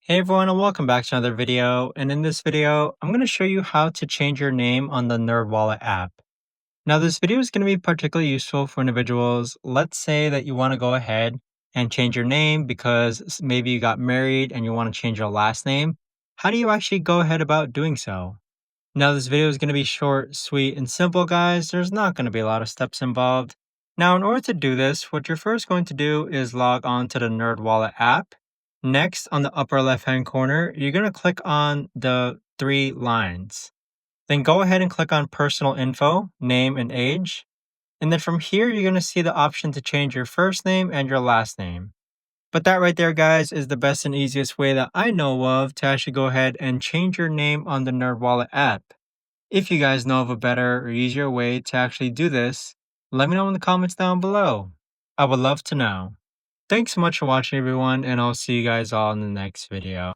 Hey everyone, and welcome back to another video. And in this video, I'm going to show you how to change your name on the NerdWallet app. Now, this video is going to be particularly useful for individuals. Let's say that you want to go ahead and change your name because maybe you got married and you want to change your last name. How do you actually go ahead about doing so? Now, this video is going to be short, sweet, and simple, guys. There's not going to be a lot of steps involved. Now, in order to do this, what you're first going to do is log on to the NerdWallet app. Next, on the upper left-hand corner, you're going to click on the three lines. Then go ahead and click on Personal Info, Name, and Age. And then from here, you're going to see the option to change your first name and your last name. But that right there, guys, is the best and easiest way that I know of to actually go ahead and change your name on the NerdWallet app. If you guys know of a better or easier way to actually do this, let me know in the comments down below. I would love to know. Thanks so much for watching, everyone, and I'll see you guys all in the next video.